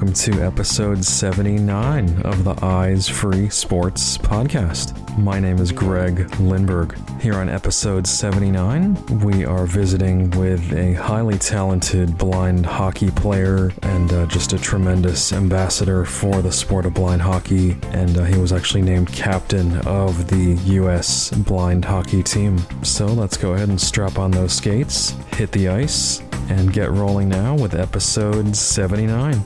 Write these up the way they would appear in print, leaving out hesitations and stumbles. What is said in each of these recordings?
welcome to episode 79 of the Eyes Free Sports podcast. My name is Greg Lindberg. Here on episode 79, we are visiting with a highly talented blind hockey player and just a tremendous ambassador for the sport of blind hockey, and he was actually named captain of the U.S. blind hockey team. So let's go ahead and strap on those skates, hit the ice, and get rolling now with episode 79.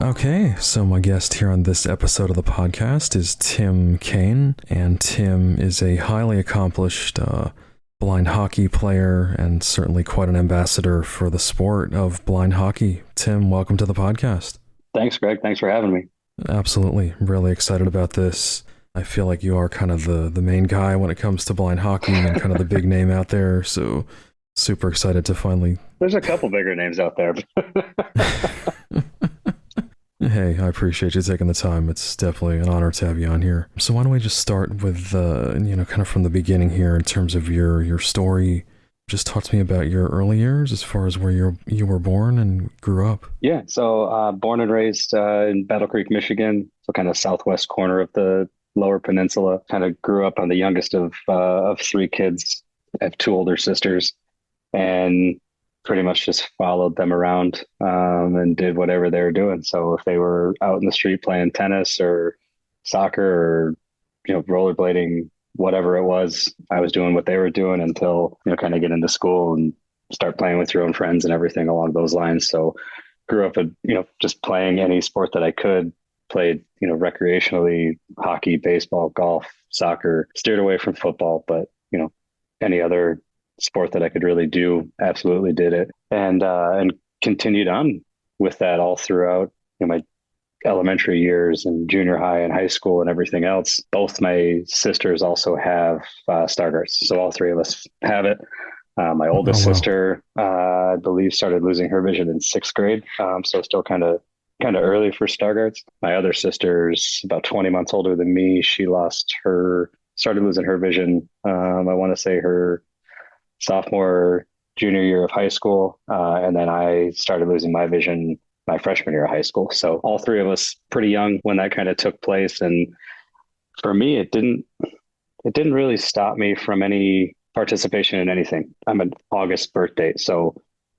Okay, so my guest here on this episode of the podcast is Tim Kane, and Tim is a highly accomplished blind hockey player and certainly quite an ambassador for the sport of blind hockey. Tim, welcome to the podcast. Thanks, Greg. Thanks for having me. Absolutely. Really excited about this. I feel like you are kind of the main guy when it comes to blind hockey and kind of the big name out there, so super excited to finally... There's a couple bigger names out there. Hey, I appreciate you taking the time. It's definitely an honor to have you on here. So why don't we just start with, kind of from the beginning here in terms of your story. Just talk to me about your early years as far as where you were born and grew up. Yeah, so born and raised in Battle Creek, Michigan, so kind of southwest corner of the Lower Peninsula. Kind of grew up. I'm the youngest of three kids. I have two older sisters, and pretty much just followed them around and did whatever they were doing. So if they were out in the street playing tennis or soccer or, rollerblading, whatever it was, I was doing what they were doing until, kind of get into school and start playing with your own friends and everything along those lines. So grew up, just playing any sport that I could, played, recreationally, hockey, baseball, golf, soccer, steered away from football, but, any other sport that I could really do, absolutely did it, and continued on with that all throughout my elementary years and junior high and high school and everything else. Both my sisters also have Stargardt's, so all three of us have it. My oldest sister, I believe, started losing her vision in sixth grade, so still kind of early for Stargardt's. My other sister's about 20 months older than me. She started losing her vision. I want to say her sophomore, junior year of high school. And then I started losing my vision my freshman year of high school. So all three of us pretty young when that kind of took place. And for me, it didn't really stop me from any participation in anything. I'm an August birthday. So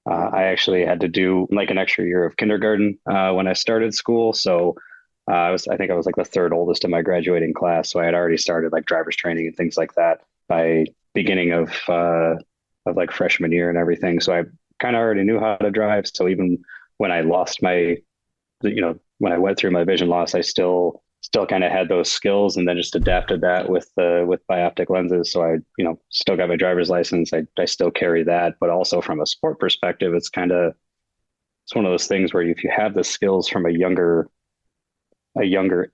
I actually had to do like an extra year of kindergarten when I started school. So I think I was like the third oldest in my graduating class. So I had already started like driver's training and things like that by beginning of like freshman year and everything. So I kind of already knew how to drive. So even when I lost when I went through my vision loss, I still kind of had those skills and then just adapted that with bioptic lenses. So I, still got my driver's license. I still carry that, but also from a sport perspective, it's one of those things where if you have the skills from a younger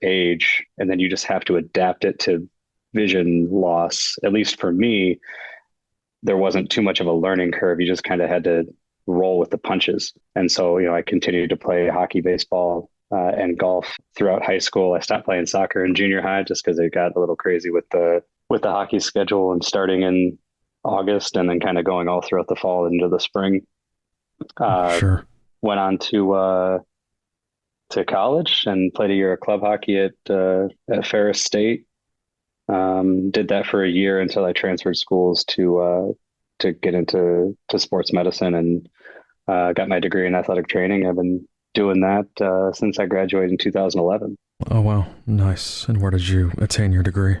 age, and then you just have to adapt it to vision loss. At least for me, there wasn't too much of a learning curve. You just kind of had to roll with the punches. And so, I continued to play hockey, baseball, and golf throughout high school. I stopped playing soccer in junior high just because it got a little crazy with the hockey schedule and starting in August and then kind of going all throughout the fall into the spring. Sure. Went on to college and played a year of club hockey at Ferris State. Did that for a year until I transferred schools to get into sports medicine and got my degree in athletic training. I've been doing that since I graduated in 2011. Oh, wow. Nice. And where did you attain your degree?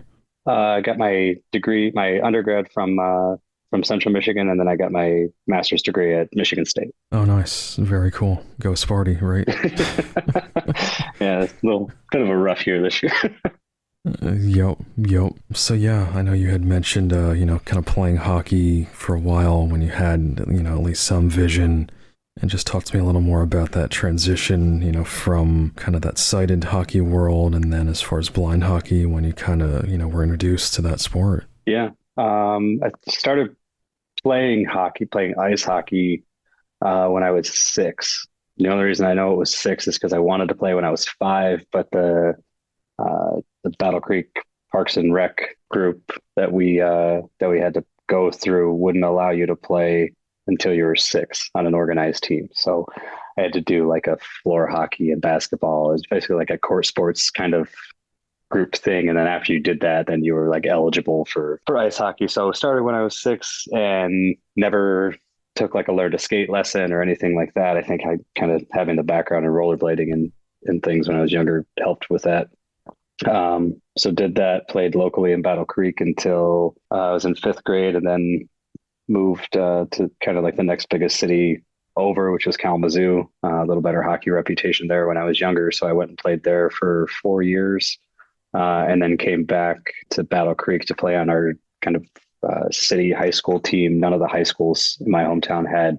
I got my degree, my undergrad from Central Michigan, and then I got my master's degree at Michigan State. Oh, nice. Very cool. Go Sparty, right? Yeah, it's kind of a rough year this year. Yep. So yeah, I know you had mentioned, kind of playing hockey for a while when you had, at least some vision, and just talk to me a little more about that transition, from kind of that sighted hockey world. And then as far as blind hockey, when you kind of, were introduced to that sport. Yeah. I started playing ice hockey, when I was 6. The only reason I know it was 6 is because I wanted to play when I was 5, but the Battle Creek Parks and Rec group that we had to go through wouldn't allow you to play until you were 6 on an organized team. So I had to do like a floor hockey and basketball. It was basically like a court sports kind of grouped thing. And then after you did that, then you were like eligible for ice hockey. So I started when I was 6 and never took like a learn to skate lesson or anything like that. I think I kind of having the background in rollerblading and things when I was younger helped with that. So did that, played locally in Battle Creek until I was in 5th grade, and then moved to kind of like the next biggest city over, which was Kalamazoo. A little better hockey reputation there when I was younger. So I went and played there for 4 years, and then came back to Battle Creek to play on our kind of city high school team. None of the high schools in my hometown had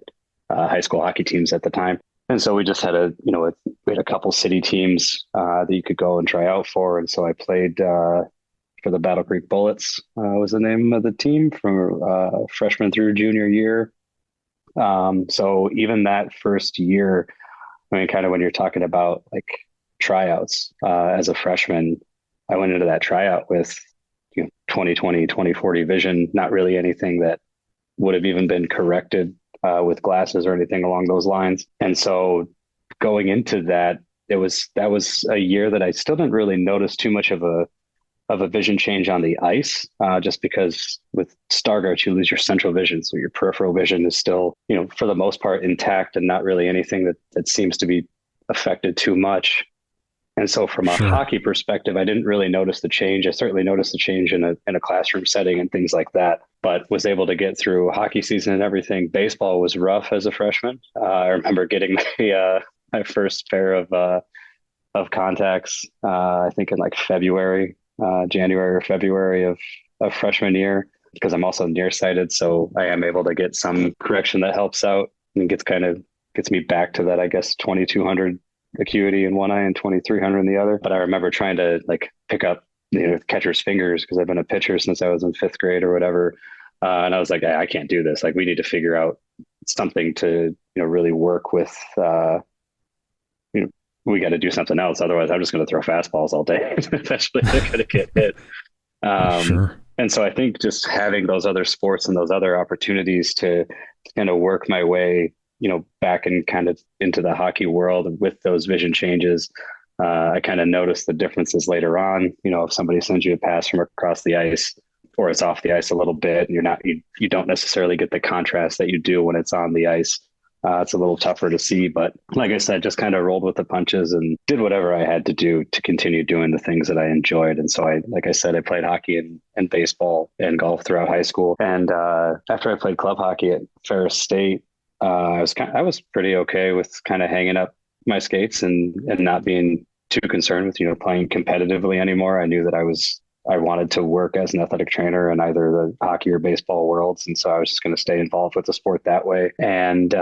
high school hockey teams at the time. And so we just had we had a couple city teams that you could go and try out for. And so I played for the Battle Creek Bullets, was the name of the team, from freshman through junior year. So even that first year, I mean, kind of when you're talking about like tryouts as a freshman, I went into that tryout with 20/20, 20/40 vision, not really anything that would have even been corrected with glasses or anything along those lines. And so going into that, that was a year that I still didn't really notice too much of a vision change on the ice, just because with Stargart, you lose your central vision. So your peripheral vision is still, for the most part intact, and not really anything that seems to be affected too much. And so from a hockey perspective, I didn't really notice the change. I certainly noticed the change in a classroom setting and things like that, but was able to get through hockey season and everything. Baseball was rough as a freshman. I remember getting my first pair of contacts, I think in like January or February of freshman year, because I'm also nearsighted. So I am able to get some correction that helps out and gets me back to that, I guess, 2200 acuity in one eye and 2300 in the other. But I remember trying to like pick up catcher's fingers, because I've been a pitcher since I was in 5th grade or whatever. And I was like, I can't do this. Like, we need to figure out something to really work with. We got to do something else. Otherwise, I'm just going to throw fastballs all day. Eventually, they're going to get hit. And so I think just having those other sports and those other opportunities to kind of work my way, back and kind of into the hockey world, and with those vision changes, I kind of noticed the differences later on. If somebody sends you a pass from across the ice, or it's off the ice a little bit, and you don't necessarily get the contrast that you do when it's on the ice. It's a little tougher to see, but like I said, just kind of rolled with the punches and did whatever I had to do to continue doing the things that I enjoyed. And so like I said, I played hockey and baseball and golf throughout high school. And after I played club hockey at Ferris State, I was pretty okay with kind of hanging up my skates and not being too concerned with playing competitively anymore. I knew that I wanted to work as an athletic trainer in either the hockey or baseball worlds. And so I was just going to stay involved with the sport that way. And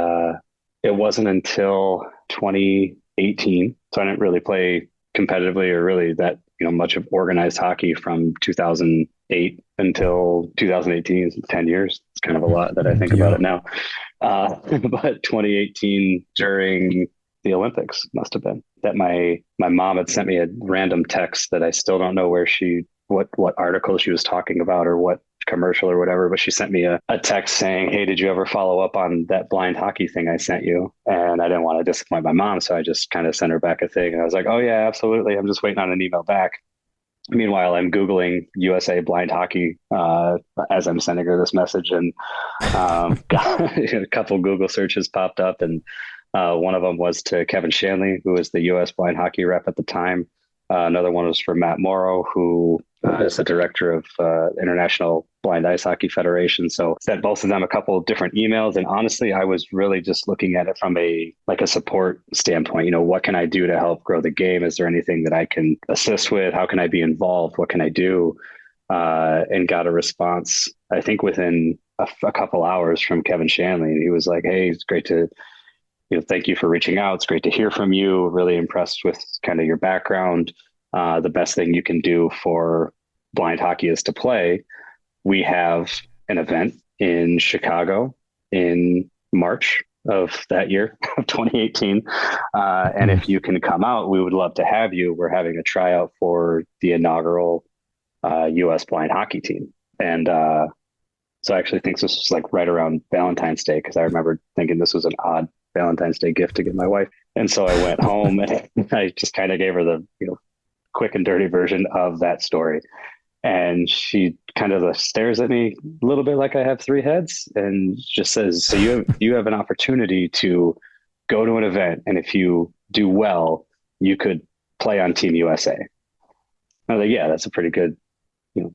it wasn't until 2018. So I didn't really play competitively or really that, much of organized hockey from 2008 until 2018, 10 years. It's kind of a lot that I think about it now. But 2018 during the Olympics must have been that my mom had sent me a random text that I still don't know what article she was talking about or what commercial or whatever, but she sent me a text saying, "Hey, did you ever follow up on that blind hockey thing I sent you?" And I didn't want to disappoint my mom, so I just kind of sent her back a thing. And I was like, "Oh yeah, absolutely. I'm just waiting on an email back." Meanwhile, I'm Googling USA blind hockey as I'm sending her this message, and a couple Google searches popped up, and one of them was to Kevin Shanley, who was the US blind hockey rep at the time. Another one was for Matt Morrow, who is the director of International Blind Ice Hockey Federation. So sent both of them a couple of different emails. And honestly, I was really just looking at it from a support standpoint. What can I do to help grow the game? Is there anything that I can assist with? How can I be involved? What can I do? And got a response, I think within a couple hours, from Kevin Shanley. And he was like, "Hey, it's great to thank you for reaching out. It's great to hear from you. Really impressed with kind of your background. The best thing you can do for blind hockey is to play. We have an event in Chicago in March of that year, of 2018. And if you can come out, we would love to have you. We're having a tryout for the inaugural US blind hockey team." And so I actually think this was like right around Valentine's Day, because I remember thinking this was an odd Valentine's Day gift to get my wife. And so I went home and I just kind of gave her the, quick and dirty version of that story. And she kind of stares at me a little bit like I have three heads and just says, so you have an opportunity to go to an event. And if you do well, you could play on Team USA. I was like, yeah, that's a pretty good,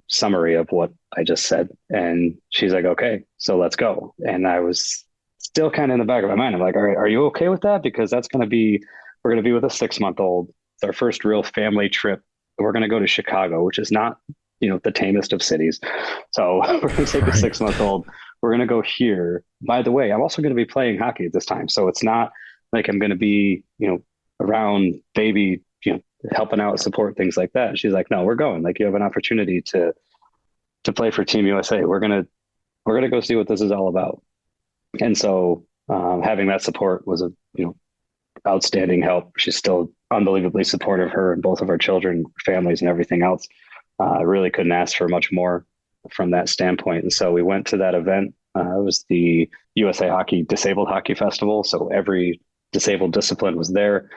summary of what I just said. And she's like, okay, so let's go. And I was still kind of in the back of my mind. I'm like, all right, are you okay with that? Because we're going to be with a 6-month-old. It's our first real family trip. We're going to go to Chicago, which is not, the tamest of cities. So we're going to take a 6-month-old. We're going to go here. By the way, I'm also going to be playing hockey at this time. So it's not like I'm going to be, around baby, helping out, support, things like that. And she's like, no, we're going. Like, you have an opportunity to play for Team USA. We're going to go see what this is all about. And so having that support was outstanding help. She's still unbelievably supportive, her and both of our children, families, and everything else. I really couldn't ask for much more from that standpoint. And so we went to that event. It was the USA Hockey Disabled Hockey Festival. So every disabled discipline was there.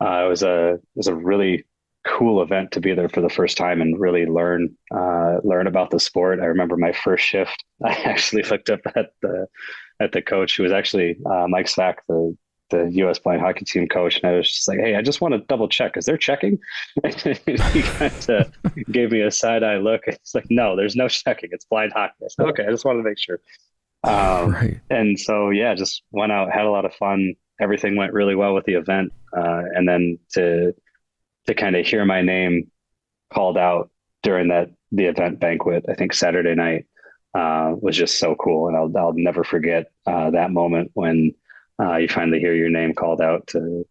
It was a really cool event to be there for the first time and really learn about the sport. I remember my first shift, I actually looked up at the coach, who was actually Mike Svack, the U.S. blind hockey team coach. And I was just like, hey, I just want to double check. Is there checking? He kind of gave me a side eye look. It's like, no, there's no checking. It's blind hockey. I said, okay, I just wanted to make sure. Right. And so, yeah, just went out, had a lot of fun. Everything went really well with the event. And then to kind of hear my name called out during the event banquet, I think Saturday night, was just so cool. And I'll never forget that moment when you finally hear your name called out to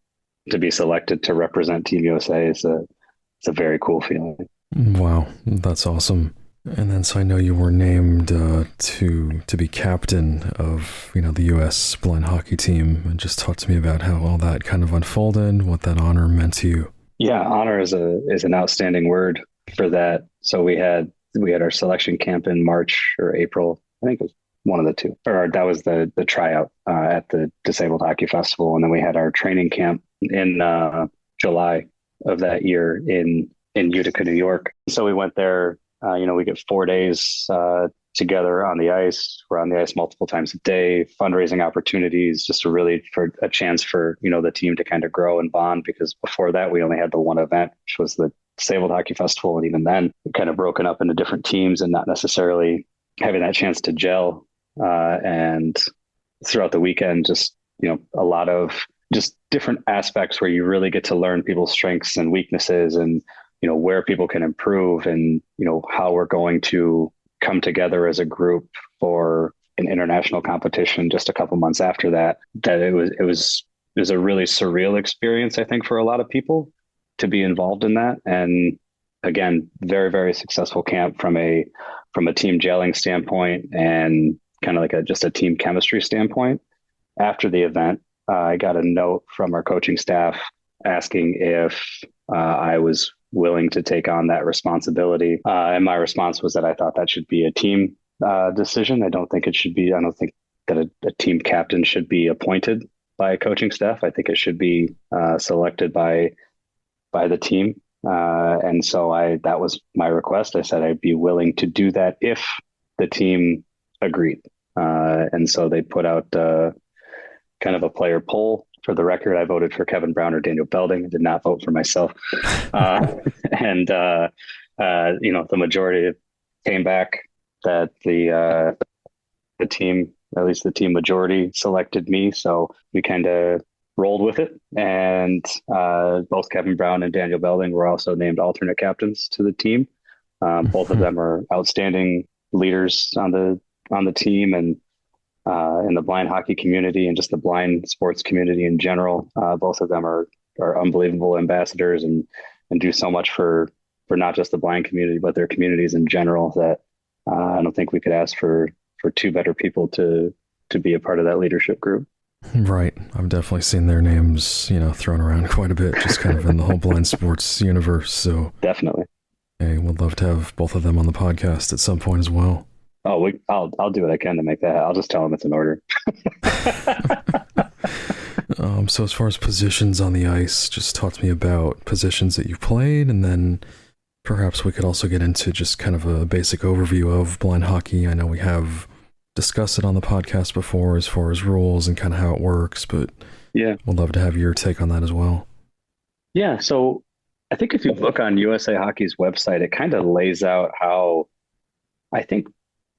be selected to represent Team USA. It's a very cool feeling. Wow, that's awesome. And then, so I know you were named to be captain of the U.S. blind hockey team, and just talk to me about how all that kind of unfolded, what that honor meant to you. Yeah, honor is an outstanding word for that. So we had our selection camp in March or April. I think it was one of the two. Or that was the tryout at the Disabled Hockey Festival, and then we had our training camp in July of that year in Utica, New York. So we went there. We get 4 days together on the ice. We're on the ice multiple times a day, fundraising opportunities, just for a chance for, the team to kind of grow and bond, because before that, we only had the one event, which was the Disabled Hockey Festival. And even then, we kind of broken up into different teams and not necessarily having that chance to gel. And throughout the weekend, just, a lot of just different aspects where you really get to learn people's strengths and weaknesses and, where people can improve and, how we're going to come together as a group for an international competition just a couple months after that it was a really surreal experience, I think, for a lot of people to be involved in that. And again, very, very successful camp from a team gelling standpoint and kind of like just a team chemistry standpoint. After the event, I got a note from our coaching staff asking if I was willing to take on that responsibility. And my response was that I thought that should be a team decision. I don't think that a team captain should be appointed by a coaching staff. I think it should be selected by the team. And so that was my request. I said I'd be willing to do that if the team agreed. And so they put out kind of a player poll. For the record, I voted for Kevin Brown or Daniel Belding. I did not vote for myself. And the majority came back that the team, at least the team majority, selected me. So we kind of rolled with it. And both Kevin Brown and Daniel Belding were also named alternate captains to the team. Both of them are outstanding leaders on the team and in the blind hockey community and just the blind sports community in general. Both of them are unbelievable ambassadors and do so much for not just the blind community, but their communities in general that I don't think we could ask for two better people to be a part of that leadership group. Right. I've definitely seen their names, thrown around quite a bit, just kind of in the whole blind sports universe. So definitely. I would love to have both of them on the podcast at some point as well. Oh, I'll do what I can to make that. I'll just tell them it's an order. So as far as positions on the ice, just talk to me about positions that you've played, and then perhaps we could also get into just kind of a basic overview of blind hockey. I know we have discussed it on the podcast before as far as rules and kind of how it works, but Yeah. we'd love to have your take on that as well. Yeah. So I think if you look on USA Hockey's website, it kind of lays out how I think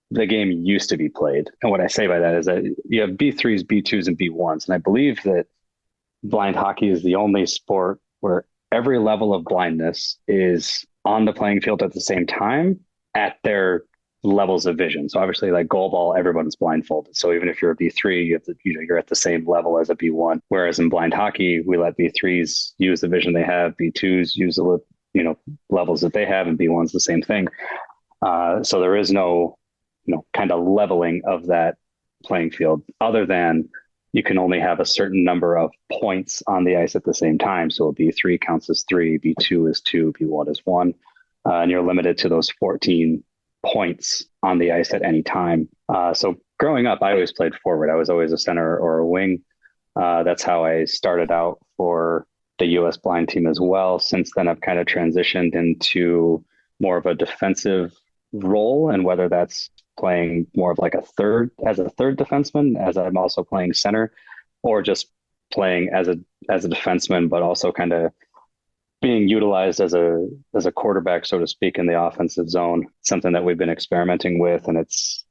the game used to be played. And what I say by that is that you have B3s, B2s, and B1s. And I believe that blind hockey is the only sport where every level of blindness is on the playing field at the same time at their levels of vision. So obviously, like goalball, everyone's blindfolded. So even if you're a B3, you have to, you're at the same level as a B1. Whereas in blind hockey, we let B3s use the vision they have, B2s use the levels that they have, and B1's the same thing. So there is no kind of leveling of that playing field, other than you can only have a certain number of points on the ice at the same time. So a B3 counts as 3, B2 is 2, B1 is 1, and you're limited to those 14 points on the ice at any time. So growing up, I always played forward. I was always a center or a wing. That's how I started out for the U.S. blind team as well. Since then, I've kind of transitioned into more of a defensive role, and whether that's playing more of like a third defenseman, as I'm also playing center, or just playing as a defenseman, but also kind of being utilized as a quarterback, so to speak, in the offensive zone. Something that we've been experimenting with, and it's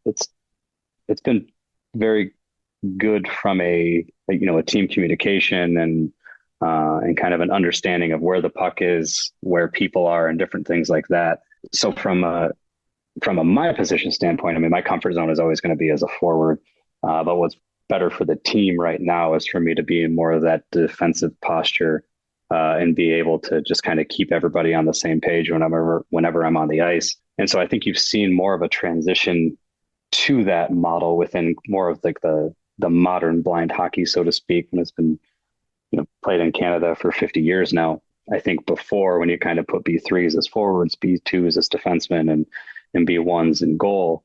been very good from a team communication and kind of an understanding of where the puck is, where people are, and different things like that. So from my position standpoint, I mean, my comfort zone is always going to be as a forward. But what's better for the team right now is for me to be in more of that defensive posture and be able to just kind of keep everybody on the same page whenever I'm on the ice. And so I think you've seen more of a transition to that model within more of like the modern blind hockey, so to speak, when it's been played in Canada for 50 years now. I think before, when you kind of put B3s as forwards, B2s as defensemen, and B1s in goal,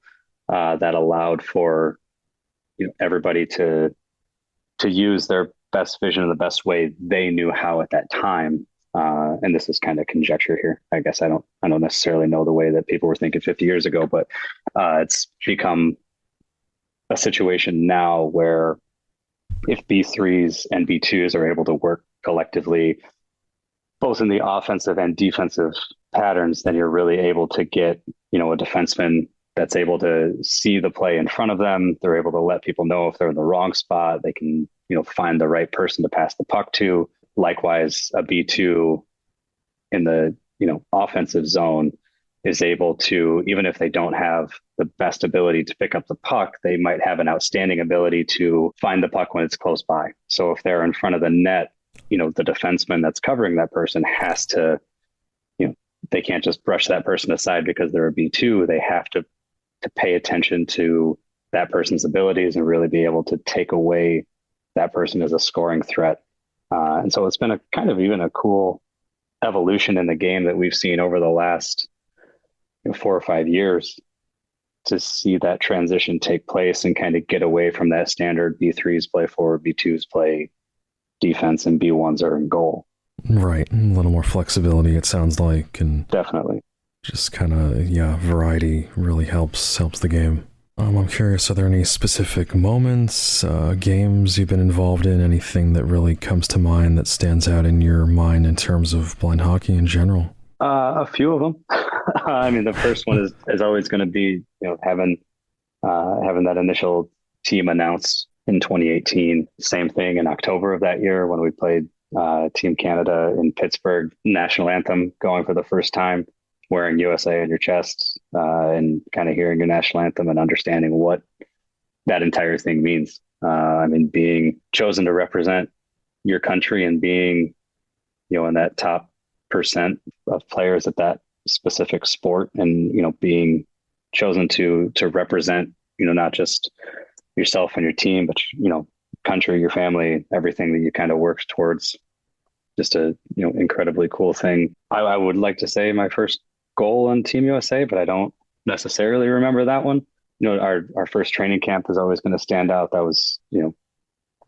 that allowed for everybody to use their best vision in the best way they knew how at that time. And this is kind of conjecture here. I guess I don't necessarily know the way that people were thinking 50 years ago, but it's become a situation now where if B3s and B2s are able to work collectively, both in the offensive and defensive patterns, then you're really able to get, a defenseman that's able to see the play in front of them. They're able to let people know if they're in the wrong spot. They can, find the right person to pass the puck to. Likewise, a B2 in the, offensive zone is able to, even if they don't have the best ability to pick up the puck, they might have an outstanding ability to find the puck when it's close by. So if they're in front of the net, the defenseman that's covering that person has to, they can't just brush that person aside because they're a B2. They have to pay attention to that person's abilities and really be able to take away that person as a scoring threat. And so it's been a kind of even a cool evolution in the game that we've seen over the last 4 or 5 years to see that transition take place and kind of get away from that standard B3s play forward, B2s play defense, and B1s are in goal. Right. A little more flexibility, it sounds like. And definitely. Just kind of, variety really helps the game. I'm curious, are there any specific moments, games you've been involved in, anything that really comes to mind that stands out in your mind in terms of blind hockey in general? A few of them. I mean, the first one is always going to be, having that initial team announced in 2018. Same thing in October of that year when we played Team Canada in Pittsburgh, national anthem going for the first time, wearing USA on your chest, and kind of hearing your national anthem and understanding what that entire thing means. I mean, being chosen to represent your country and being, in that top percent of players at that specific sport, and, being chosen to represent, not just yourself and your team, but, country, your family, everything that you kind of worked towards. Just a, incredibly cool thing. I would like to say my first goal on Team USA, but I don't necessarily remember that one. Our first training camp is always going to stand out. That was,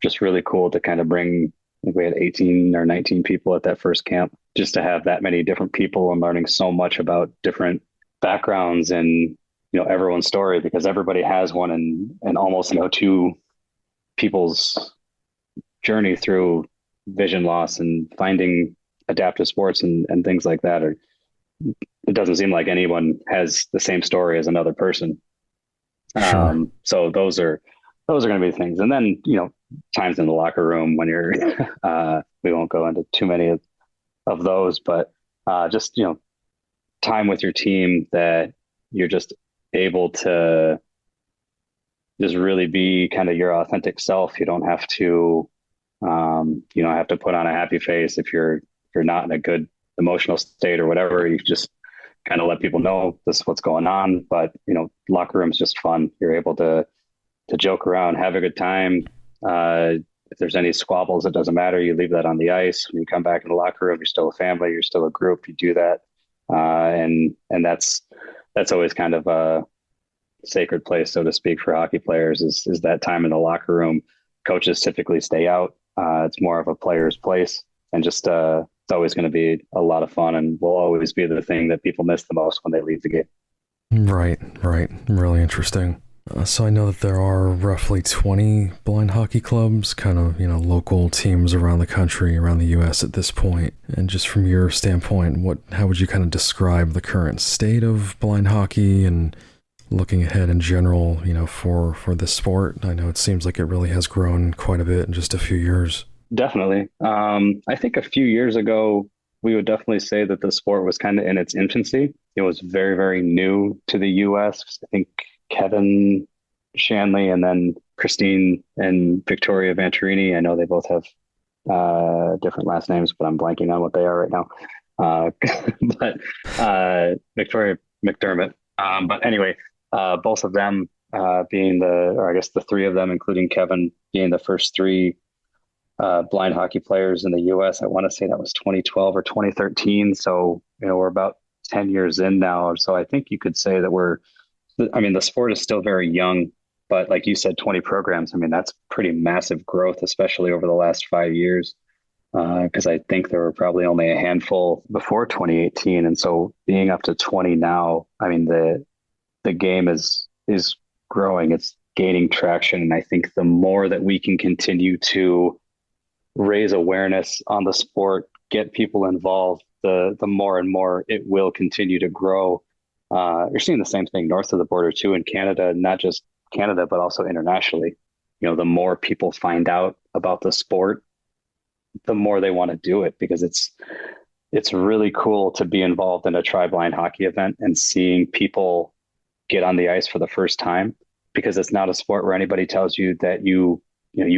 just really cool to kind of bring think we had 18 or 19 people at that first camp. Just to have that many different people and learning so much about different backgrounds and, everyone's story, because everybody has one, and almost, to people's journey through vision loss and finding adaptive sports and things like that. Or it doesn't seem like anyone has the same story as another person. Sure. So those are going to be things. And then, times in the locker room when you're, we won't go into too many of those, but just, time with your team that you're just able to just really be kind of your authentic self. You don't have to, you don't have to put on a happy face if you're not in a good emotional state or whatever. You just kind of let people know this is what's going on. But, locker room's just fun. You're able to joke around, have a good time. If there's any squabbles, it doesn't matter. You leave that on the ice. When you come back in the locker room, you're still a family. You're still a group. You do that, and that's always kind of a sacred place, so to speak, for hockey players. Is that time in the locker room? Coaches typically stay out. It's more of a player's place, and just it's always going to be a lot of fun, and will always be the thing that people miss the most when they leave the game. Right, right. Really interesting. So I know that there are roughly 20 blind hockey clubs, kind of, local teams around the country, around the US at this point. And just from your standpoint, how would you kind of describe the current state of blind hockey and looking ahead in general, for this sport? I know it seems like it really has grown quite a bit in just a few years. Definitely. I think a few years ago, we would definitely say that the sport was kind of in its infancy. It was very, very new to the US. I think Kevin Shanley and then Christine and Victoria Venturini. I know they both have different last names, but I'm blanking on what they are right now. But Victoria McDermott. But anyway, both of them being or I guess the three of them, including Kevin, being the first three blind hockey players in the U.S. I want to say that was 2012 or 2013. So, we're about 10 years in now. So I think you could say that the sport is still very young, but like you said, 20 programs. That's pretty massive growth, especially over the last 5 years. Because I think there were probably only a handful before 2018. And so being up to 20 now, the game is growing, it's gaining traction. And I think the more that we can continue to raise awareness on the sport, get people involved, the more and more it will continue to grow. You're seeing the same thing north of the border too in Canada, not just Canada, but also internationally. The more people find out about the sport, the more they want to do it, because it's really cool to be involved in a tri-blind hockey event and seeing people get on the ice for the first time, because it's not a sport where anybody tells you that you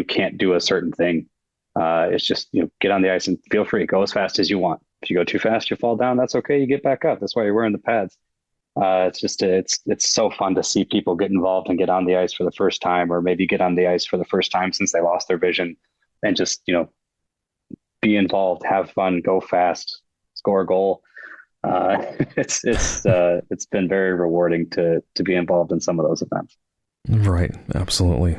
can't do a certain thing. It's just, get on the ice and feel free, go as fast as you want. If you go too fast, you fall down. That's okay. You get back up. That's why you're wearing the pads. It's so fun to see people get involved and get on the ice for the first time, or maybe get on the ice for the first time since they lost their vision, and just, be involved, have fun, go fast, score a goal. It's been very rewarding to be involved in some of those events. Right, absolutely.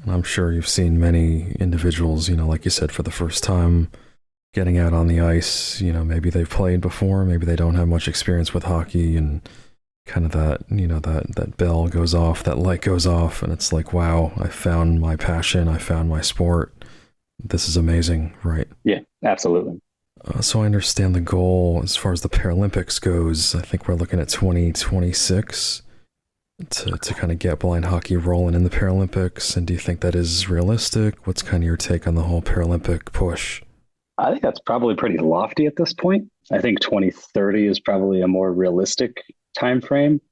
And I'm sure you've seen many individuals, like you said, for the first time getting out on the ice. Maybe they've played before, maybe they don't have much experience with hockey, and kind of that bell goes off, that light goes off, and it's like, wow, I found my passion, I found my sport. This is amazing, right? Yeah, absolutely. So I understand the goal as far as the Paralympics goes. I think we're looking at 2026 to kind of get blind hockey rolling in the Paralympics. And do you think that is realistic? What's kind of your take on the whole Paralympic push? I think that's probably pretty lofty at this point. I think 2030 is probably a more realistic time frame.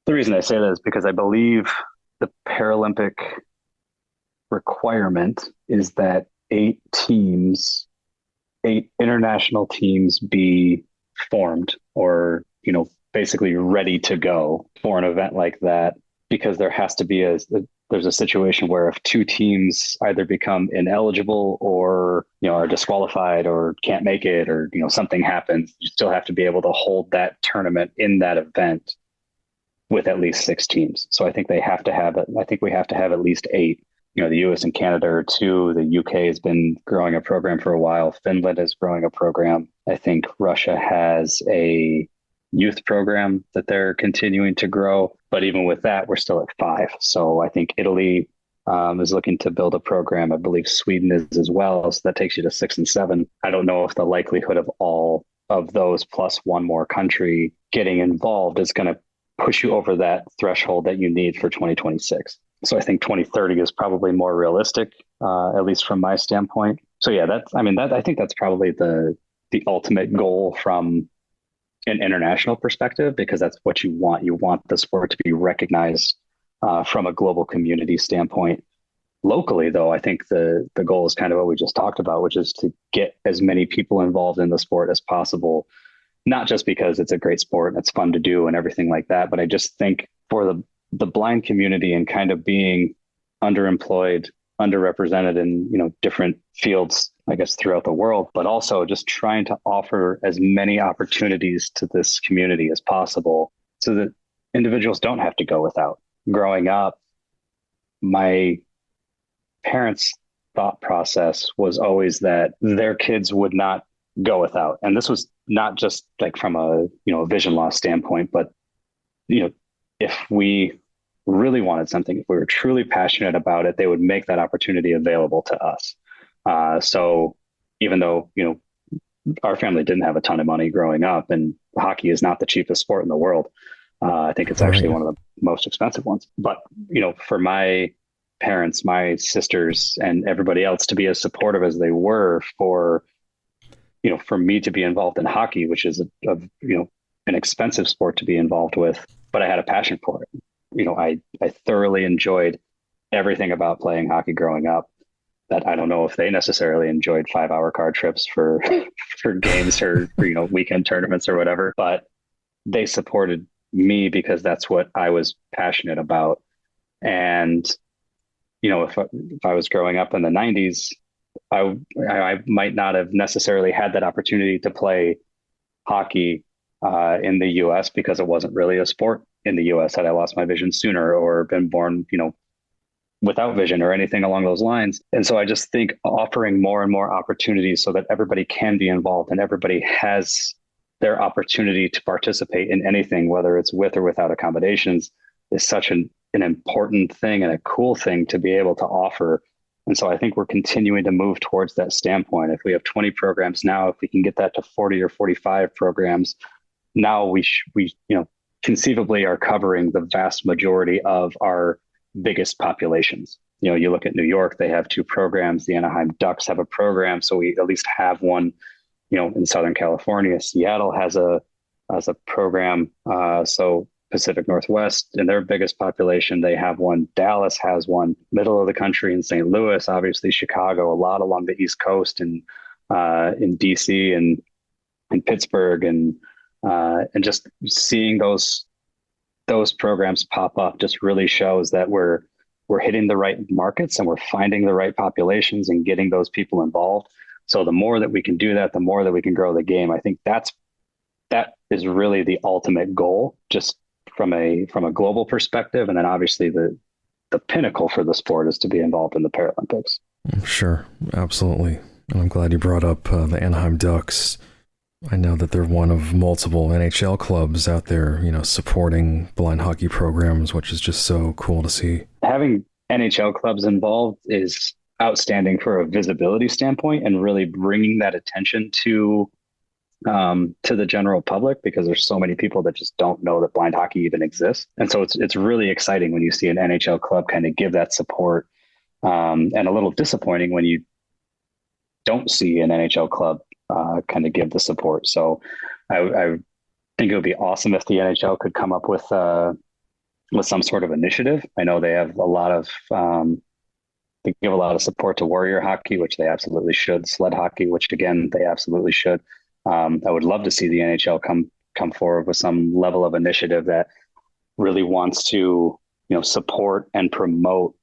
The reason I say that is because I believe the Paralympic requirement is that 8 international teams be formed, or, basically ready to go for an event like that, because there has to be there's a situation where if 2 teams either become ineligible or, are disqualified or can't make it, or, something happens, you still have to be able to hold that tournament in that event with at least 6 teams. So I think they have to have it. I think we have to have at least 8. the US and Canada are two. The UK has been growing a program for a while. Finland is growing a program. I think Russia has a youth program that they're continuing to grow. But even with that, we're still at five. So I think Italy is looking to build a program. I believe Sweden is as well. So that takes you to 6 and 7. I don't know if the likelihood of all of those plus one more country getting involved is going to push you over that threshold that you need for 2026. So I think 2030 is probably more realistic, at least from my standpoint. So yeah, I think that's probably the ultimate goal from an international perspective, because that's what you want. You want the sport to be recognized from a global community standpoint. Locally, though, I think the goal is kind of what we just talked about, which is to get as many people involved in the sport as possible, not just because it's a great sport and it's fun to do and everything like that, but I just think for the blind community and kind of being underemployed, underrepresented in, different fields, I guess, throughout the world, but also just trying to offer as many opportunities to this community as possible so that individuals don't have to go without. Growing up, my parents' thought process was always that their kids would not go without. And this was not just like from a vision loss standpoint, but if we really wanted something, if we were truly passionate about it, they would make that opportunity available to us. So even though our family didn't have a ton of money growing up, and hockey is not the cheapest sport in the world, I think it's actually one of the most expensive ones. But for my parents, my sisters, and everybody else to be as supportive as they were for me to be involved in hockey, which is an expensive sport to be involved with, but I had a passion for it. I thoroughly enjoyed everything about playing hockey growing up. That I don't know if they necessarily enjoyed 5-hour car trips for for games or weekend tournaments or whatever, but they supported me because that's what I was passionate about. And if I was growing up in the 90s, I might not have necessarily had that opportunity to play hockey in the US because it wasn't really a sport in the US. Had I lost my vision sooner or been born, without vision or anything along those lines. And so I just think offering more and more opportunities so that everybody can be involved and everybody has their opportunity to participate in anything, whether it's with or without accommodations, is such an important thing and a cool thing to be able to offer. And so I think we're continuing to move towards that standpoint. If we have 20 programs now, if we can get that to 40 or 45 programs, now we conceivably are covering the vast majority of our biggest populations. You look at New York, they have 2 programs. The Anaheim Ducks have a program. So we at least have one, in Southern California. Seattle has a program. So Pacific Northwest, in their biggest population, they have one. Dallas has one. Middle of the country in St. Louis, obviously Chicago, a lot along the East Coast, and in DC and in Pittsburgh, and just seeing those programs pop up just really shows that we're hitting the right markets and we're finding the right populations and getting those people involved. So the more that we can do that, the more that we can grow the game. I think that is really the ultimate goal, just from a global perspective. And then obviously the pinnacle for the sport is to be involved in the Paralympics. Sure, absolutely. And I'm glad you brought up the Anaheim Ducks. I know that they're one of multiple NHL clubs out there, supporting blind hockey programs, which is just so cool to see. Having NHL clubs involved is outstanding for a visibility standpoint and really bringing that attention to the general public, because there's so many people that just don't know that blind hockey even exists. And so it's really exciting when you see an NHL club kind of give that support, and a little disappointing when you don't see an NHL club kind of give the support. So I think it would be awesome if the NHL could come up with some sort of initiative. I know they have they give a lot of support to warrior hockey, which they absolutely should. Sled hockey, which again, they absolutely should. I would love to see the NHL come forward with some level of initiative that really wants to, support and promote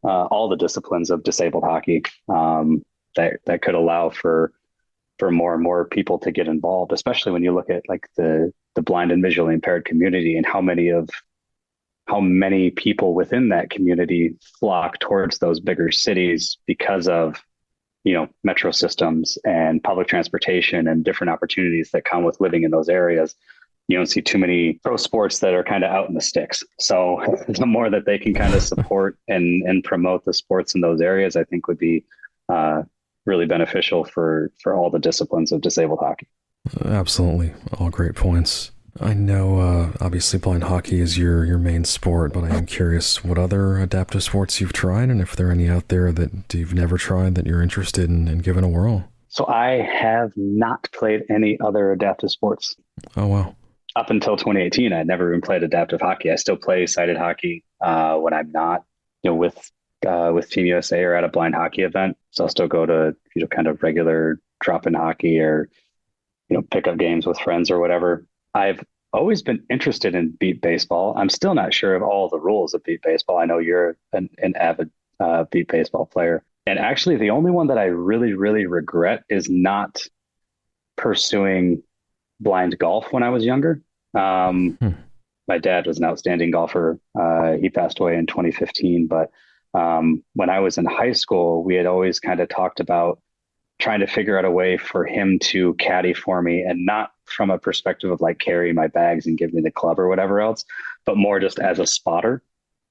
all the disciplines of disabled hockey, that could allow for more and more people to get involved, especially when you look at like the blind and visually impaired community and how how many people within that community flock towards those bigger cities because of, metro systems and public transportation and different opportunities that come with living in those areas. You don't see too many pro sports that are kind of out in the sticks. So the more that they can kind of support and promote the sports in those areas, I think would be really beneficial for all the disciplines of disabled hockey. Absolutely. All great points. I know, obviously, blind hockey is your main sport, but I am curious what other adaptive sports you've tried, and if there are any out there that you've never tried that you're interested in giving a whirl. So I have not played any other adaptive sports. Oh, wow. Up until 2018, I'd never even played adaptive hockey. I still play sighted hockey when I'm not, with Team USA or at a blind hockey event. So I'll still go to, kind of regular drop-in hockey or, pickup games with friends or whatever. I've always been interested in beat baseball. I'm still not sure of all the rules of beat baseball. I know you're an avid beat baseball player. And actually, the only one that I really, really regret is not pursuing blind golf when I was younger. My dad was an outstanding golfer. He passed away in 2015. But when I was in high school, we had always kind of talked about trying to figure out a way for him to caddy for me, and not from a perspective of like carry my bags and give me the club or whatever else, but more just as a spotter.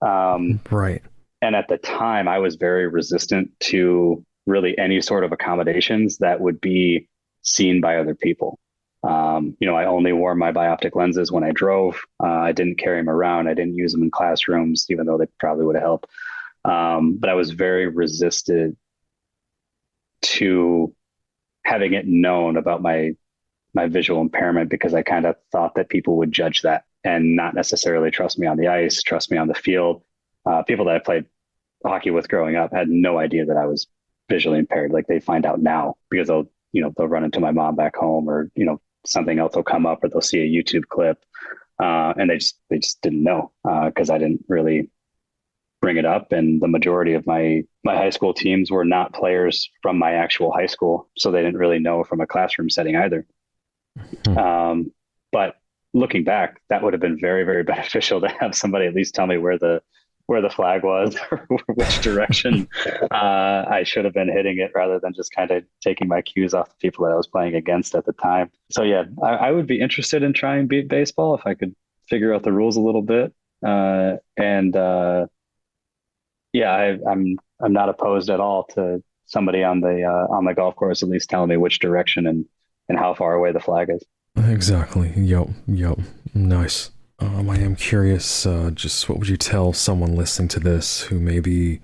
Right. And at the time I was very resistant to really any sort of accommodations that would be seen by other people. I only wore my bioptic lenses when I drove. I didn't carry them around. I didn't use them in classrooms, even though they probably would have helped. But I was very resistant to having it known about my visual impairment, because I kind of thought that people would judge that and not necessarily trust me on the ice, trust me on the field. People that I played hockey with growing up had no idea that I was visually impaired. Like, they find out now because they'll run into my mom back home, or, something else will come up, or they'll see a YouTube clip. And they just didn't know, because I didn't really bring it up. And the majority of my high school teams were not players from my actual high school. So they didn't really know from a classroom setting either. But looking back, that would have been very, very beneficial to have somebody at least tell me where the flag was, or which direction I should have been hitting it, rather than just kind of taking my cues off the people that I was playing against at the time. So yeah, I would be interested in trying beat baseball if I could figure out the rules a little bit. I'm not opposed at all to somebody on the golf course at least telling me which direction and how far away the flag is. Exactly. Yep. Nice. I am curious, just what would you tell someone listening to this who maybe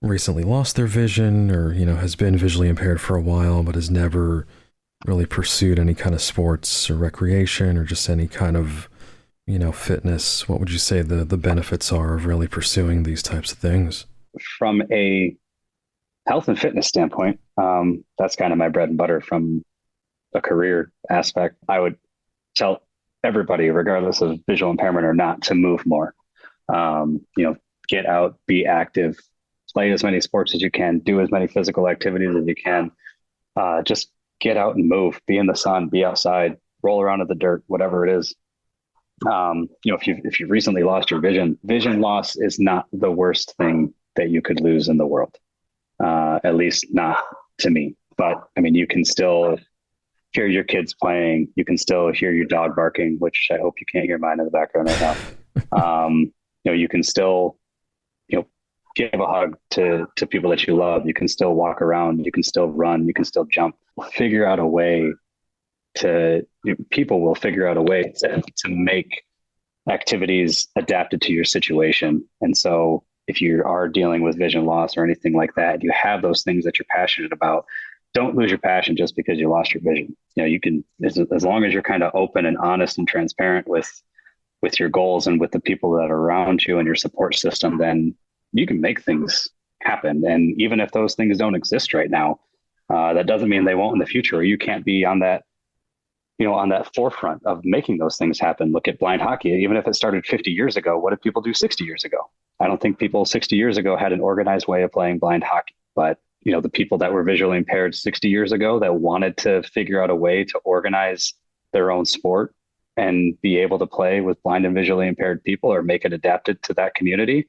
recently lost their vision, or, has been visually impaired for a while, but has never really pursued any kind of sports or recreation, or just any kind of, fitness? What would you say the benefits are of really pursuing these types of things? From a health and fitness standpoint, that's kind of my bread and butter. From a career aspect, I would tell everybody, regardless of visual impairment or not, to move more. Get out, be active, play as many sports as you can, do as many physical activities as you can. Just get out and move, be in the sun, be outside, roll around in the dirt, whatever it is. If you recently lost your vision loss is not the worst thing that you could lose in the world. At least not to me. But I mean, you can still hear your kids playing. You can still hear your dog barking, which I hope you can't hear mine in the background right now. You can still, give a hug to people that you love. You can still walk around. You can still run. You can still jump. Figure out a way people will figure out a way to make activities adapted to your situation. And so if you are dealing with vision loss or anything like that, you have those things that you're passionate about. Don't lose your passion just because you lost your vision. You can, as long as you're kind of open and honest and transparent with your goals and with the people that are around you and your support system, then you can make things happen. And even if those things don't exist right now, that doesn't mean they won't in the future, or you can't be on that forefront of making those things happen. Look at blind hockey. Even if it started 50 years ago, what did people do 60 years ago? I don't think people 60 years ago had an organized way of playing blind hockey, but the people that were visually impaired 60 years ago that wanted to figure out a way to organize their own sport and be able to play with blind and visually impaired people or make it adapted to that community.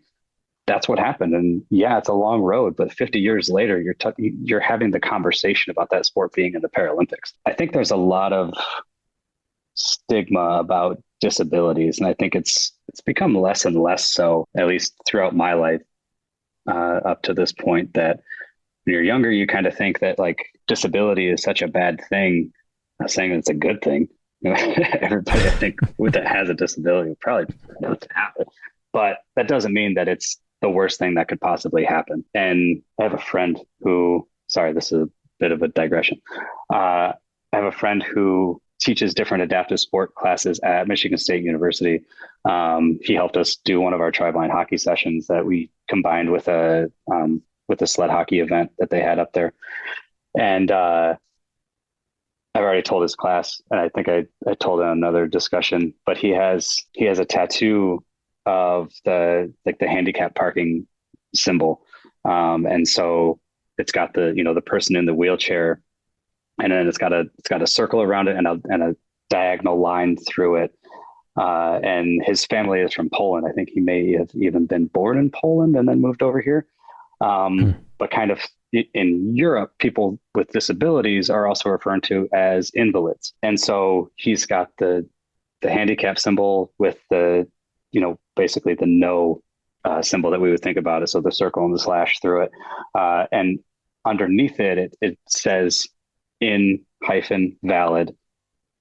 That's what happened. And yeah, it's a long road, but 50 years later, you're having the conversation about that sport being in the Paralympics. I think there's a lot of stigma about disabilities, and I think it's become less and less so, at least throughout my life, up to this point, that when you're younger, you kind of think that like disability is such a bad thing. I'm not saying it's a good thing. Everybody, I think, that has a disability probably knows it happen, but that doesn't mean that it's the worst thing that could possibly happen. And I have a friend who, sorry, this is a bit of a digression. I have a friend who teaches different adaptive sport classes at Michigan State University. He helped us do one of our tri-blind hockey sessions that we combined with a sled hockey event that they had up there. And I've already told his class, and I think I told in another discussion, but he has a tattoo of the handicap parking symbol. And so it's got the person in the wheelchair, and then it's got a circle around it and a diagonal line through it. And his family is from Poland. I think he may have even been born in Poland and then moved over here. But kind of in Europe, people with disabilities are also referred to as invalids. And so he's got the handicap symbol with the, basically the no symbol that we would think about it. So the circle and the slash through it. And underneath it says in-valid.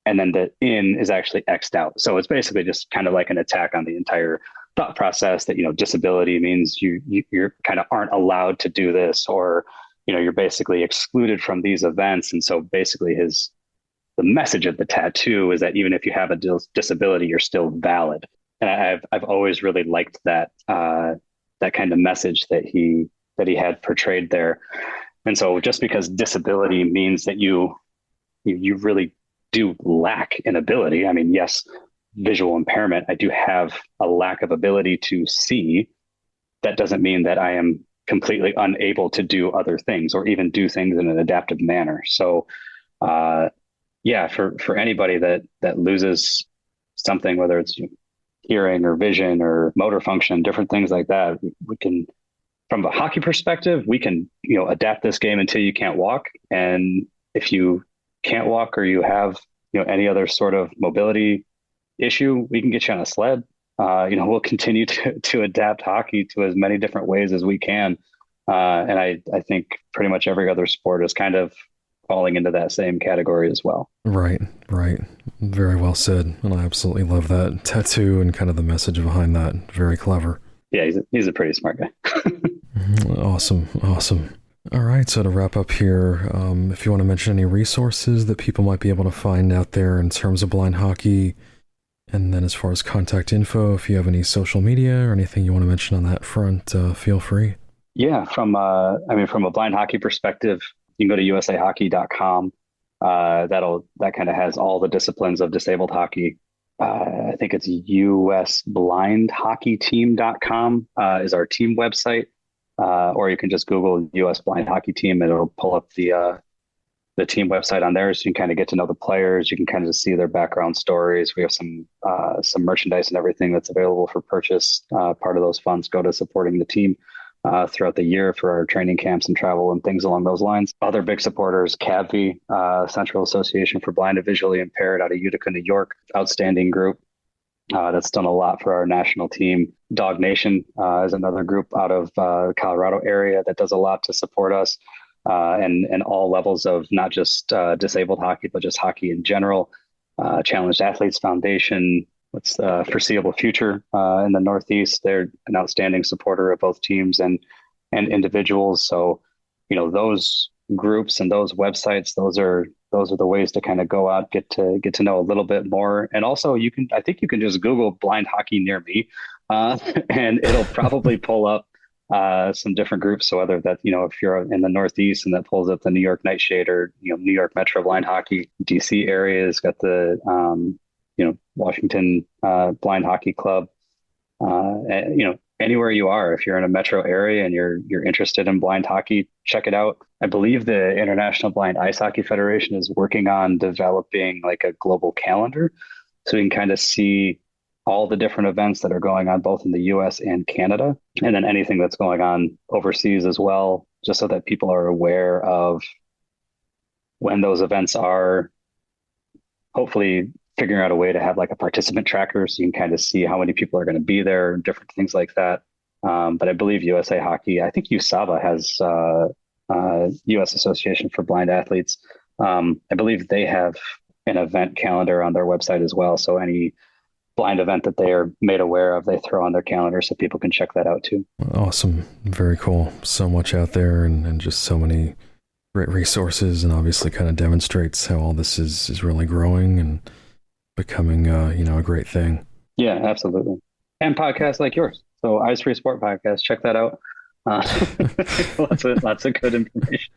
And then the in is actually X'd out. So it's basically just kind of like an attack on the entire thought process that, disability means you're kind of aren't allowed to do this, or, you're basically excluded from these events. And so basically the message of the tattoo is that even if you have a disability, you're still valid. And I've always really liked that kind of message that he had portrayed there. And so just because disability means that you really do lack an ability. I mean, yes, visual impairment, I do have a lack of ability to see. That doesn't mean that I am completely unable to do other things or even do things in an adaptive manner. So, for anybody that loses something, whether it's hearing or vision or motor function, different things like that, we can, from a hockey perspective, we can, adapt this game until you can't walk. And if you can't walk or you have, any other sort of mobility issue, we can get you on a sled. We'll continue to adapt hockey to as many different ways as we can. And I think pretty much every other sport is kind of falling into that same category as well. Right. Very well said. And I absolutely love that tattoo and kind of the message behind that. Very clever. Yeah, he's a pretty smart guy. Awesome. All right, so to wrap up here, if you want to mention any resources that people might be able to find out there in terms of blind hockey, and then as far as contact info, if you have any social media or anything you want to mention on that front, feel free. Yeah, from a blind hockey perspective, you can go to usahockey.com. That kind of has all the disciplines of disabled hockey. I think it's usblindhockeyteam.com is our team website. Or you can just Google U.S. Blind Hockey Team. It'll pull up the team website on there, so you can kind of get to know the players. You can kind of see their background stories. We have some merchandise and everything that's available for purchase. Part of those funds go to supporting the team throughout the year for our training camps and travel and things along those lines. Other big supporters, CAVI, Central Association for Blind and Visually Impaired out of Utica, New York, outstanding group. That's done a lot for our national team. Dog Nation is another group out of Colorado area that does a lot to support us, and all levels of not just disabled hockey, but just hockey in general. Challenged Athletes Foundation, what's the Foreseeable Future in the Northeast. They're an outstanding supporter of both teams and individuals. So, those groups and those websites, those are the ways to kind of go out, get to know a little bit more. And also I think you can just Google blind hockey near me, and it'll probably pull up some different groups. So whether that, if you're in the Northeast and that pulls up the New York Nightshade, or, New York Metro Blind Hockey, DC area has got the, Washington Blind Hockey Club, and, anywhere you are, if you're in a metro area and you're interested in blind hockey, check it out. I believe the International Blind Ice Hockey Federation is working on developing like a global calendar So we can kind of see all the different events that are going on both in the US and Canada, and then anything that's going on overseas as well, just so that people are aware of when those events are, hopefully figuring out a way to have like a participant tracker so you can kind of see how many people are going to be there, different things like that. But I believe USA Hockey, I think USABA has US Association for Blind Athletes. I believe they have an event calendar on their website as well. So any blind event that they are made aware of, they throw on their calendar so people can check that out too. Awesome. Very cool. So much out there and just so many great resources, and obviously kind of demonstrates how all this is really growing and becoming, a great thing. Yeah, absolutely. And podcasts like yours. So Eyes Free Sport Podcast, check that out. Lots of good information.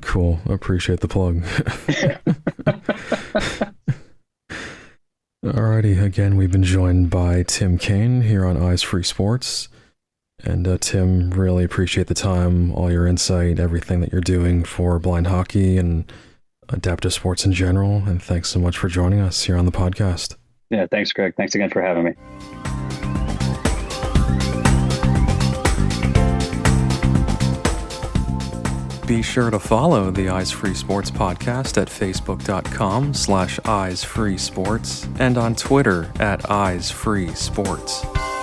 Cool. I appreciate the plug. Alrighty, again, we've been joined by Tim Kane here on Eyes Free Sports. And Tim, really appreciate the time, all your insight, everything that you're doing for blind hockey and adaptive sports in general. And thanks so much for joining us here on the podcast. Yeah, thanks, Greg. Thanks again for having me. Be sure to follow the Eyes Free Sports podcast at facebook.com/eyesfreesports and on Twitter at eyesfreesports.